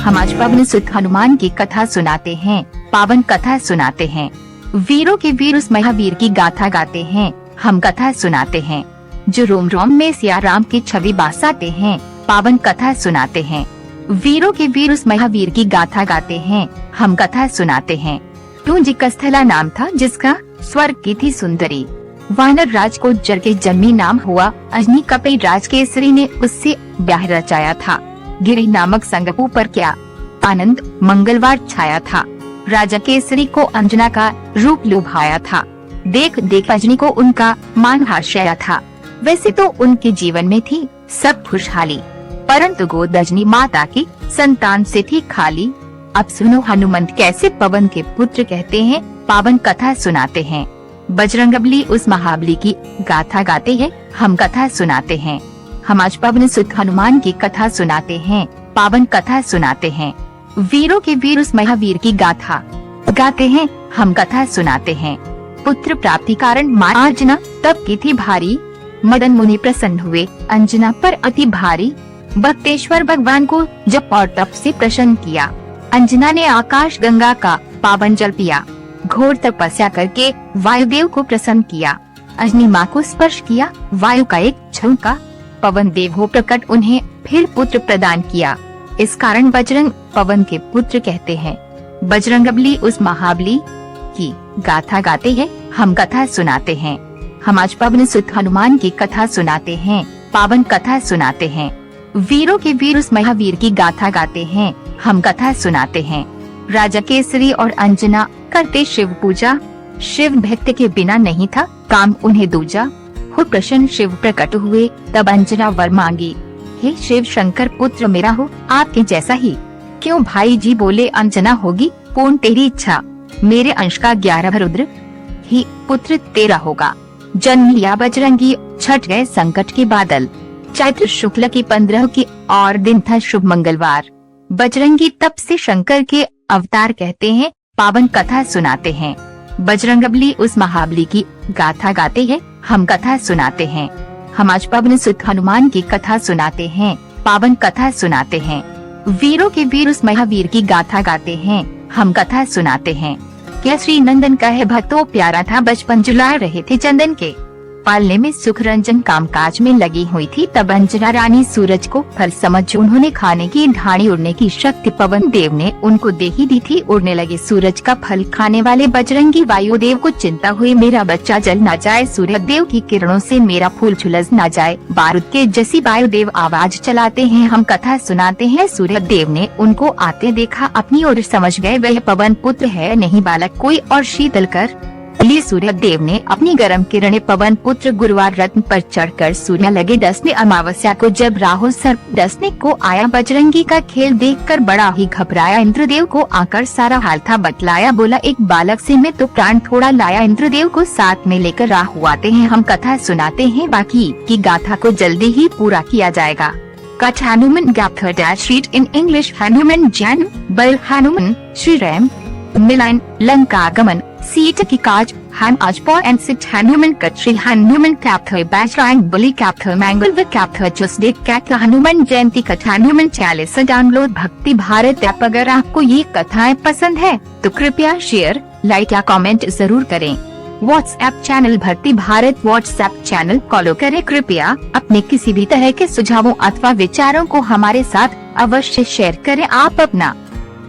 हम आज पवन सुत हनुमान की कथा सुनाते हैं, पावन कथा सुनाते हैं। वीरों के वीर उस महावीर की गाथा गाते हैं, हम कथा सुनाते हैं। जो रोम रोम में सिया राम की छवि बसाते हैं, पावन कथा सुनाते हैं। वीरों के वीर उस महावीर की गाथा गाते हैं, हम कथा सुनाते हैं। टूंजी कस्थला नाम था जिसका, स्वर्ग की थी सुंदरी। वानर राज को जर के जन्मी नाम हुआ। अजनी कपिल राज केसरी ने उससे ब्याह रचाया था। गिरि नामक संगपू पर क्या आनंद मंगलवार छाया था। राजा केसरी को अंजना का रूप लुभाया था। देख देख अजनी को उनका मान हास्या था। वैसे तो उनके जीवन में थी सब खुशहाली, परंतु गोद अजनी माता की संतान से थी खाली। अब सुनो हनुमंत कैसे पवन के पुत्र कहते हैं, पावन कथा सुनाते हैं। बजरंगबली उस महाबली की गाथा गाते हैं, हम कथा सुनाते हैं। हम आज पवन सुत हनुमान की कथा सुनाते हैं, पावन कथा सुनाते हैं। वीरों के वीर उस महावीर की गाथा गाते हैं, हम कथा सुनाते हैं। पुत्र प्राप्ति कारण माँ अंजना तप की थी भारी। मदन मुनि प्रसन्न हुए अंजना पर अति भारी। भक्तेश्वर भगवान को जप और तप से प्रसन्न किया। अंजना ने आकाश गंगा का पावन जल पिया। घोर तपस्या करके वायुदेव को प्रसन्न किया। अजनी माँ को स्पर्श किया, वायु का एक झोंका। पवन देव हो प्रकट, उन्हें फिर पुत्र प्रदान किया। इस कारण बजरंग पवन के पुत्र कहते हैं। बजरंगबली उस महाबली की गाथा गाते हैं, हम कथा सुनाते हैं। हम आज पवन सुत हनुमान की कथा सुनाते हैं, पावन कथा सुनाते हैं। वीरों के वीर उस महावीर की गाथा गाते हैं, हम कथा सुनाते हैं। राजा केसरी और अंजना करते शिव पूजा। शिव भक्त के बिना नहीं था काम उन्हें दूजा। हो प्रसन्न शिव प्रकट हुए, तब अंजना वर मांगी। हे शिव शंकर पुत्र मेरा हो, आपके जैसा ही। क्यों भाई जी बोले, अंजना होगी पूर्ण तेरी इच्छा। मेरे अंश का 11 रुद्र ही पुत्र तेरा होगा। जन्म लिया बजरंगी, छट गए संकट के बादल। चैत्र शुक्ल की 15 की और दिन था शुभ मंगलवार। बजरंगी तप से शंकर के अवतार कहते हैं, पावन कथा सुनाते हैं। बजरंगबली उस महाबली की गाथा गाते हैं, हम कथा सुनाते हैं। हम आज पवन सुत हनुमान की कथा सुनाते हैं, पावन कथा सुनाते हैं। वीरों के वीर उस महावीर की गाथा गाते हैं, हम कथा सुनाते हैं। क्या श्री नंदन का है भक्तों प्यारा था, बचपन जुला रहे थे चंदन के। पालने में सुख रंजन कामकाज में लगी हुई थी, तब अंजना रानी सूरज को फल समझ उन्होंने खाने की ढाणी उड़ने की शक्ति पवन देव ने उनको दे ही दी थी। उड़ने लगे सूरज का फल खाने वाले बजरंगी वायुदेव को चिंता हुई, मेरा बच्चा जल न जाए, सूर्य देव की किरणों से मेरा फूल झुलस न जाए। बारूद के जैसी वायुदेव आवाज चलाते हैं, हम कथा सुनाते हैं। सूर्य देव ने उनको आते देखा, अपनी ओर समझ गए वह पवन पुत्र है, नहीं बालक कोई और। शीतल कर लिए सूर्य देव ने अपनी गर्म किरणें पवन पुत्र गुरुवार रत्न पर चढ़कर सूर्य लगे डसने। अमावस्या को जब राहु सर्प डसने को आया, बजरंगी का खेल देखकर बड़ा ही घबराया। इंद्रदेव को आकर सारा हाल था बतलाया, बोला एक बालक से मैं तो प्राण थोड़ा लाया। इंद्रदेव को साथ में लेकर राहु आते हैं, हम कथा सुनाते हैं। बाकी की गाथा को जल्दी ही पूरा किया जाएगा। कथ हनुमान गाथा dash read in English. Hanuman जन्म, बल हनुमान, श्री राम मिलन, लंका गमन, सीता की काज, हम आज पॉ एंड सिट हनुमान कथ्री हनुमान कैप्थ बजरंग बली कैप्थ मंगल व कैप्थ ट्यूसडे कैप्थ हनुमान जयंती कथा हनुमान 40 डाउनलोड भक्ति भारत ऐप। अगर आपको ये कथाएं पसंद है तो कृपया शेयर, लाइक या कमेंट जरूर करें। व्हाट्सएप चैनल भक्ति भारत व्हाट्सएप चैनल फॉलो करें। कृपया अपने किसी भी तरह के सुझावों अथवा विचारों को हमारे साथ अवश्य शेयर करें। आप अपना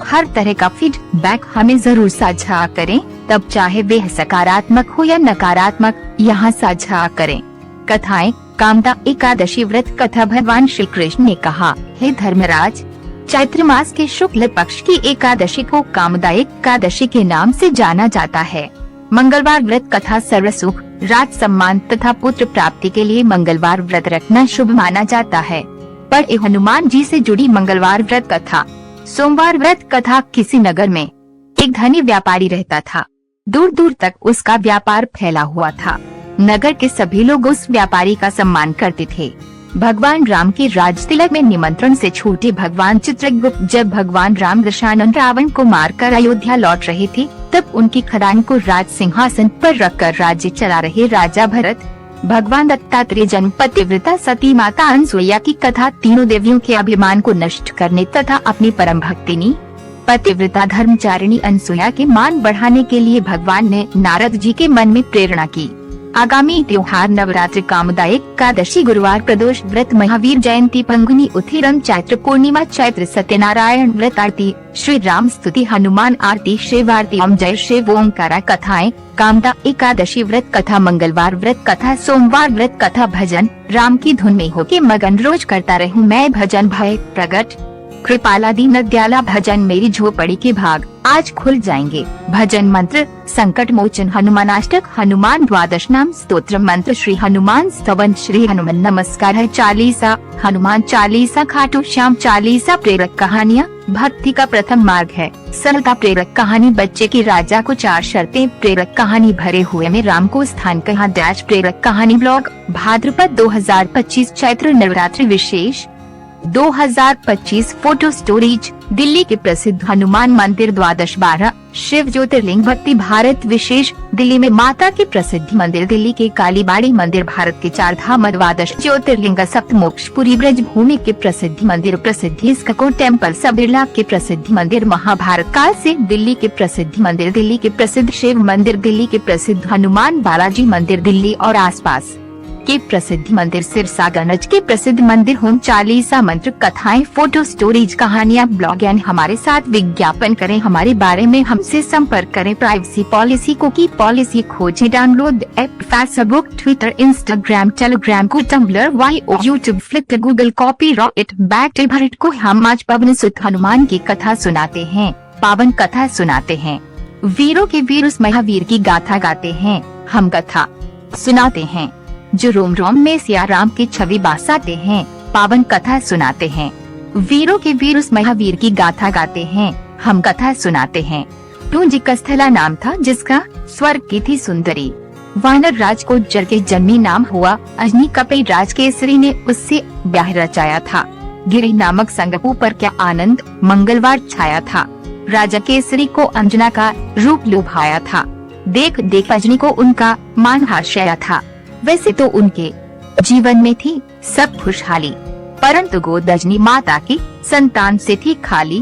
हर तरह का फीडबैक हमें जरूर साझा करें, तब चाहे वह सकारात्मक हो या नकारात्मक, यहाँ साझा करें। कथाएं कामदा एकादशी व्रत कथा। भगवान श्री कृष्ण ने कहा, हे धर्मराज, चैत्र मास के शुक्ल पक्ष की एकादशी को कामदा एकादशी के नाम से जाना जाता है। मंगलवार व्रत कथा सर्व सुख, राज सम्मान तथा पुत्र प्राप्ति के लिए मंगलवार व्रत रखना शुभ माना जाता है। पर हनुमान जी से जुड़ी मंगलवार व्रत कथा। सोमवार व्रत कथा। किसी नगर में एक धनी व्यापारी रहता था। दूर दूर तक उसका व्यापार फैला हुआ था। नगर के सभी लोग उस व्यापारी का सम्मान करते थे। भगवान राम के राज तिलक में निमंत्रण से छूटे भगवान चित्रगुप्त जब भगवान राम दशानन रावण को मारकर अयोध्या लौट रहे थे, तब उनकी खदान को राज सिंहासन पर रखकर राज्य चला रहे राजा भरत भगवान दत्तात्रेय जन्म पतिव्रता सती माता अनसुईया की कथा तीनों देवियों के अभिमान को नष्ट करने तथा अपनी परम भक्तिनी पतिव्रता धर्मचारिणी अनसुईया के मान बढ़ाने के लिए भगवान ने नारद जी के मन में प्रेरणा की। आगामी त्योहार नवरात्रि कामदा एकादशी गुरुवार प्रदोष व्रत महावीर जयंती पंगुनी उत्थिरम चैत्र पूर्णिमा चैत्र सत्यनारायण व्रत आरती श्री राम स्तुति हनुमान आरती शिव आरती ओम जय शिव ओंकारा कथाएं कामदा एकादशी व्रत कथा मंगलवार व्रत कथा सोमवार व्रत कथा भजन राम की धुन में होके मगन रोज करता रहूं मैं भजन भय प्रगट कृपाला दीन दयाला भजन मेरी झोपड़ी के भाग आज खुल जाएंगे। भजन मंत्र संकट मोचन हनुमानाष्टक हनुमान द्वादश नाम स्तोत्र मंत्र श्री हनुमान स्तवन श्री हनुमान नमस्कार है चालीसा हनुमान चालीसा खाटू श्याम चालीसा प्रेरक कहानियाँ भक्ति का प्रथम मार्ग है सरलता प्रेरक कहानी बच्चे की राजा को 4 शर्तें प्रेरक कहानी भरे हुए में राम को स्थान कहाँ डैश प्रेरक कहानी ब्लॉग भाद्रपद 2025 चैत्र नवरात्रि विशेष 2025 फोटो स्टोरेज दिल्ली के प्रसिद्ध हनुमान मंदिर द्वादश 12 शिव ज्योतिर्लिंग भक्ति भारत विशेष दिल्ली में माता के प्रसिद्ध मंदिर दिल्ली के कालीबाड़ी मंदिर भारत के 4 धाम द्वादश ज्योतिर्लिंग सप्तमोक्षपुरी ब्रज भूमि के प्रसिद्ध मंदिर प्रसिद्ध इसको टेम्पल बिरला के प्रसिद्ध मंदिर महाभारत काल से दिल्ली के प्रसिद्ध मंदिर दिल्ली के प्रसिद्ध शिव मंदिर दिल्ली के प्रसिद्ध हनुमान बालाजी मंदिर दिल्ली और आसपास के प्रसिद्ध मंदिर सिरसा गणज के प्रसिद्ध मंदिर होम चालीसा मंत्र कथाएं फोटो स्टोरेज कहानियां ब्लॉग यानी हमारे साथ विज्ञापन करें हमारे बारे में हमसे संपर्क करें प्राइवेसी पॉलिसी कुकी पॉलिसी खोजें download app Facebook Twitter Instagram Telegram को टम्बलर वाईओ यूट्यूब फ्लिकर गूगल कॉपीराइट बैक भरट को हम आज पवन सुत हनुमान की कथा सुनाते हैं पावन कथा सुनाते हैं वीरों के वीर उस महावीर की गाथा गाते हैं हम कथा सुनाते हैं जो रोम रोम में सिया राम की छवि बसाते हैं पावन कथा सुनाते हैं वीरों के वीर उस महावीर की गाथा गाते हैं हम कथा सुनाते हैं टूंजी कस्थला नाम था जिसका स्वर्ग की थी सुंदरी वानर राज को जर के जन्मी नाम हुआ अजनी कपई राज केसरी ने उससे ब्याह रचाया था गिरी नामक संगपू पर क्या आनंद मंगलवार छाया था राजा केसरी को अंजना का रूप लुभाया था देख देख अजनी को उनका मान हास्या था वैसे तो उनके जीवन में थी सब खुशहाली परंतु गोद अजनी माता की संतान से थी खाली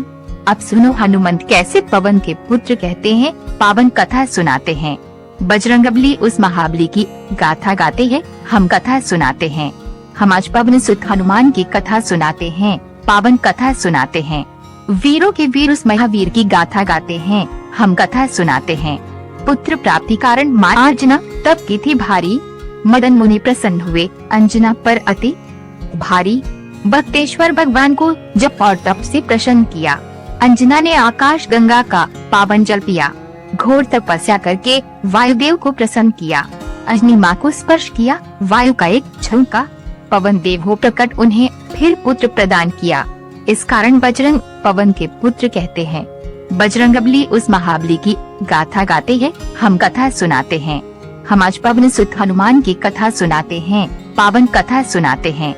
अब सुनो हनुमंत कैसे पवन के पुत्र कहते हैं पावन कथा सुनाते हैं बजरंगबली उस महाबली की गाथा गाते हैं हम कथा सुनाते हैं हम आज पवन सुत हनुमान की कथा सुनाते हैं पावन कथा सुनाते हैं वीरों के वीर उस महावीर की गाथा गाते हैं हम कथा सुनाते हैं पुत्र प्राप्ति कारण मां अंजना तब की थी भारी मदन मुनि प्रसन्न हुए अंजना पर अति भारी भक्तेश्वर भगवान को जप और तप से प्रसन्न किया अंजना ने आकाश गंगा का पावन जल पिया घोर तपस्या करके वायुदेव को प्रसन्न किया अजनी माँ को स्पर्श किया वायु का एक झोंका पवन देव हो प्रकट उन्हें फिर पुत्र प्रदान किया इस कारण बजरंग पवन के पुत्र कहते हैं बजरंगबली उस महाबली की गाथा गाते हैं हम कथा सुनाते हैं हम आज पवन सुत हनुमान की कथा सुनाते हैं पावन कथा सुनाते हैं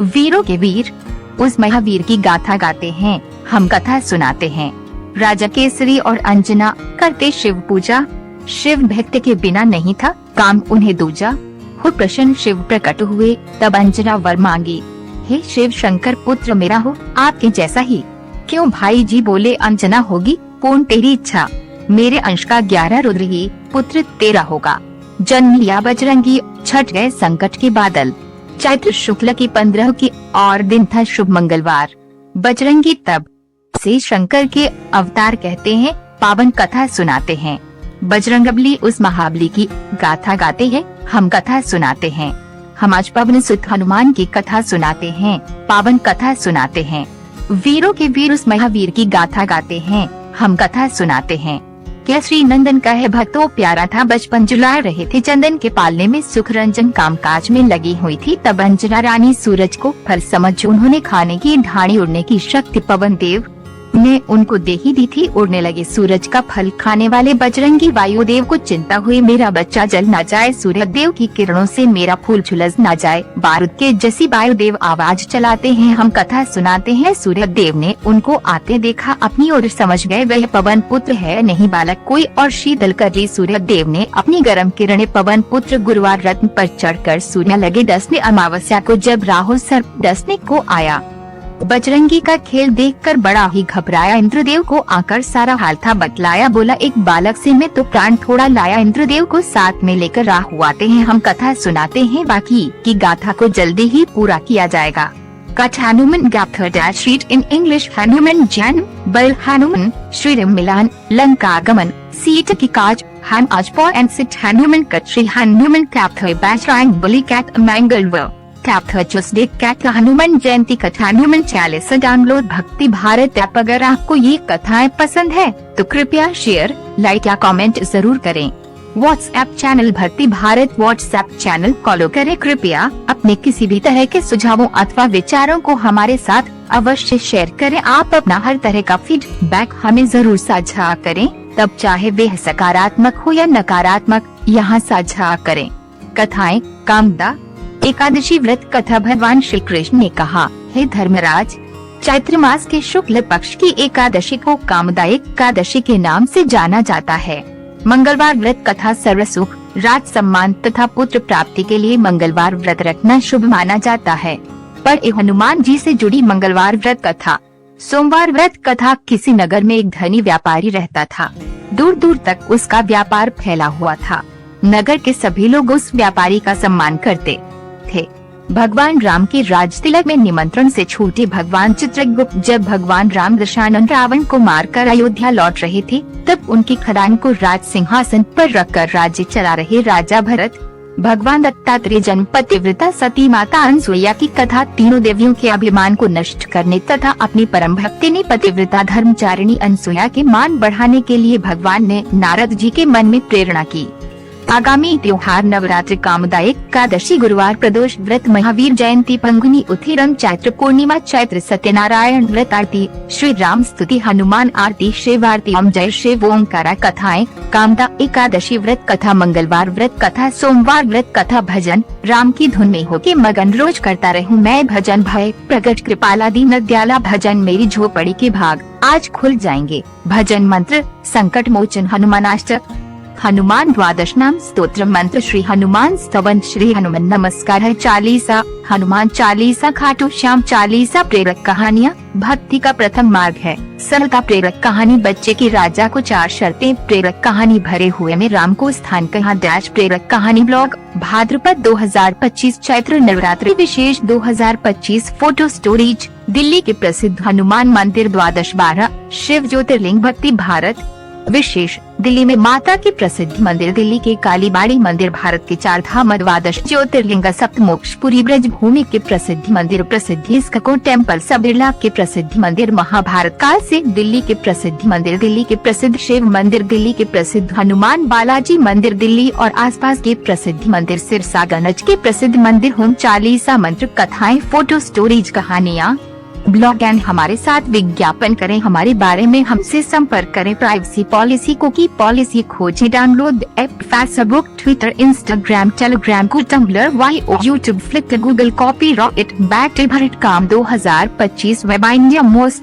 वीरों के वीर उस महावीर की गाथा गाते हैं हम कथा सुनाते हैं राजा केसरी और अंजना करते शिव पूजा शिव भक्त के बिना नहीं था काम उन्हें दूजा हो प्रसन्न शिव प्रकट हुए तब अंजना वर मांगी हे शिव शंकर पुत्र मेरा हो आपके जैसा ही क्यों भाई जी बोले अंजना होगी पूर्ण तेरी इच्छा मेरे अंश का 11 रुद्र ही पुत्र तेरा होगा जन्म लिया बजरंगी छट गए संकट के बादल चैत्र शुक्ल की 15 की और दिन था शुभ मंगलवार बजरंगी तब से शंकर के अवतार कहते हैं पावन कथा सुनाते हैं बजरंगबली उस महाबली की गाथा गाते हैं हम कथा सुनाते हैं हम आज पवन सुत हनुमान की कथा सुनाते हैं पावन कथा सुनाते हैं वीरों के वीर उस महावीर की गाथा गाते हैं हम कथा सुनाते हैं क्या श्री नंदन का है भक्तों प्यारा था बचपन जुला रहे थे चंदन के पालने में सुख रंजन कामकाज में लगी हुई थी तब अंजना रानी सूरज को फल समझ उन्होंने खाने की ढाणी उड़ने की शक्ति पवन देव ने उनको दे ही दी थी। उड़ने लगे सूरज का फल खाने वाले बजरंगी वायुदेव को चिंता हुई मेरा बच्चा जल न जाए, सूर्य देव की किरणों से मेरा फूल झुलस न जाए। बारूद के जैसी वायुदेव आवाज चलाते हैं, हम कथा सुनाते हैं। सूर्य देव ने उनको आते देखा, अपनी ओर समझ गए वह पवन पुत्र है, नहीं बालक कोई और। शीतल कर रही सूर्य देव ने अपनी गर्म किरणें पवन पुत्र गुरुवार रत्न पर चढ़कर सूर्य लगे डसने। अमावस्या को जब राहु सर्प डसने को आया, बजरंगी का खेल देखकर बड़ा ही घबराया। इंद्रदेव को आकर सारा हाल था बतलाया, बोला एक बालक से मैं तो प्राण थोड़ा लाया। इंद्रदेव को साथ में लेकर राहु आते हैं, हम कथा सुनाते हैं, बाकी की गाथा को जल्दी ही पूरा किया जाएगा। कथा हनुमान गाथा dash read in English. Hanuman जन्म, बल हनुमान, श्रीराम मिलान, लंका गमन, सीता की काज, हम आज पॉ एंड सिट हनुमान कट्री। हनुमान कैप्थ बैशरांग बलि कैट मंगलवार कैप्थ ट्यूसडे कैट हनुमान जयंती कथा हनुमान चालीसा डाउनलोड भक्ति भारत ऐप। अगर आपको ये कथाएं पसंद है तो कृपया शेयर, लाइक या कमेंट जरूर करें। व्हाट्सएप चैनल भक्ति भारत व्हाट्सएप चैनल फॉलो करें। कृपया अपने किसी भी तरह के सुझावों अथवा विचारों को हमारे साथ अवश्य शेयर करें। आप अपना हर तरह का फीडबैक हमें जरूर साझा करें, तब चाहे वह सकारात्मक हो या नकारात्मक, यहाँ साझा करें। कथाएं कामदा एकादशी व्रत कथा। भगवान श्री कृष्ण ने कहा, हे धर्मराज, चैत्र मास के शुक्ल पक्ष की एकादशी को कामदा एकादशी के नाम से जाना जाता है। मंगलवार व्रत कथा सर्व सुख, राज सम्मान तथा पुत्र प्राप्ति के लिए मंगलवार व्रत रखना शुभ माना जाता है। पर हनुमान जी से जुड़ी मंगलवार व्रत कथा। सोमवार व्रत कथा। किसी नगर में एक धनी व्यापारी रहता था, दूर दूर तक उसका व्यापार फैला हुआ था। नगर के सभी लोग उस व्यापारी का सम्मान करते थे। भगवान राम के राज तिलक में निमंत्रण से छूटे भगवान चित्रगुप्त जब भगवान राम दशानन रावण को मारकर अयोध्या लौट रहे थे, तब उनकी खदान को राज सिंहासन पर रखकर राज्य चला रहे राजा भरत, भगवान दत्तात्रेय जन्म पतिव्रता सती माता अनसुईया की कथा। तीनों देवियों के अभिमान को नष्ट करने तथा अपनी परम भक्तिनी पतिव्रता धर्मचारिणी अनसुईया के मान बढ़ाने के लिए भगवान ने नारद जी के मन में प्रेरणा की। आगामी त्योहार नवरात्रि, कामदा एकादशी, गुरुवार प्रदोष व्रत, महावीर जयंती, पंगुनी उत्थिरम, चैत्र पूर्णिमा, चैत्र सत्यनारायण व्रत, आरती, श्री राम स्तुति, हनुमान आरती, शिव आरती, ओम जय शिव ओंकारा। कथाएं कामदा एकादशी व्रत कथा, मंगलवार व्रत कथा, सोमवार व्रत कथा। भजन राम की धुन में होके मगन, रोज करता रहूं मैं भजन, भय प्रकट कृपाला दीन दयाला भजन, मेरी झोपड़ी के भाग आज खुल जाएंगे। भजन मंत्र संकट मोचन हनुमानाष्टक, हनुमान द्वादश नाम स्तोत्र मंत्र, श्री हनुमान स्तवन, श्री हनुमान नमस्कार है चालीसा, हनुमान चालीसा, खाटू श्याम चालीसा। प्रेरक कहानियाँ। भक्ति का प्रथम मार्ग है सरलता। प्रेरक कहानी। बच्चे की राजा को 4 शर्तें। प्रेरक कहानी। भरे हुए में राम को स्थान कहाँ डैश। प्रेरक कहानी ब्लॉग। भाद्रपद 2025 चैत्र नवरात्रि विशेष 2025 फोटो स्टोरेज। दिल्ली के प्रसिद्ध हनुमान मंदिर द्वादश 12 शिव ज्योतिर्लिंग। भक्ति भारत विशेष। दिल्ली में माता के प्रसिद्ध मंदिर, दिल्ली के कालीबाड़ी मंदिर, भारत के 4 धाम द्वादश ज्योतिर्लिंग, सप्तमोक्षपुरी ब्रज भूमि के प्रसिद्ध मंदिर, प्रसिद्ध इस्कॉन टेम्पल, बिरला के प्रसिद्ध मंदिर, महाभारत काल से दिल्ली के प्रसिद्ध मंदिर, दिल्ली के प्रसिद्ध शिव मंदिर, दिल्ली के प्रसिद्ध हनुमान बालाजी मंदिर, दिल्ली और आसपास के प्रसिद्ध मंदिर, सिरसागंज के प्रसिद्ध मंदिर, होम चालीसा मंत्र, कथाएं, फोटो स्टोरेज, कहानियाँ, ब्लॉग एंड हमारे साथ विज्ञापन करें। हमारे बारे में हमसे संपर्क करें। प्राइवेसी पॉलिसी, कुकी पॉलिसी खोजें। Download app Facebook, Twitter, Instagram, Telegram, Tumblr, वाईओ, यूट्यूब, फ्लिकर, गूगल, कॉपीराइट, बैटरी भरट काम 2025 वेब इंडिया मोस्ट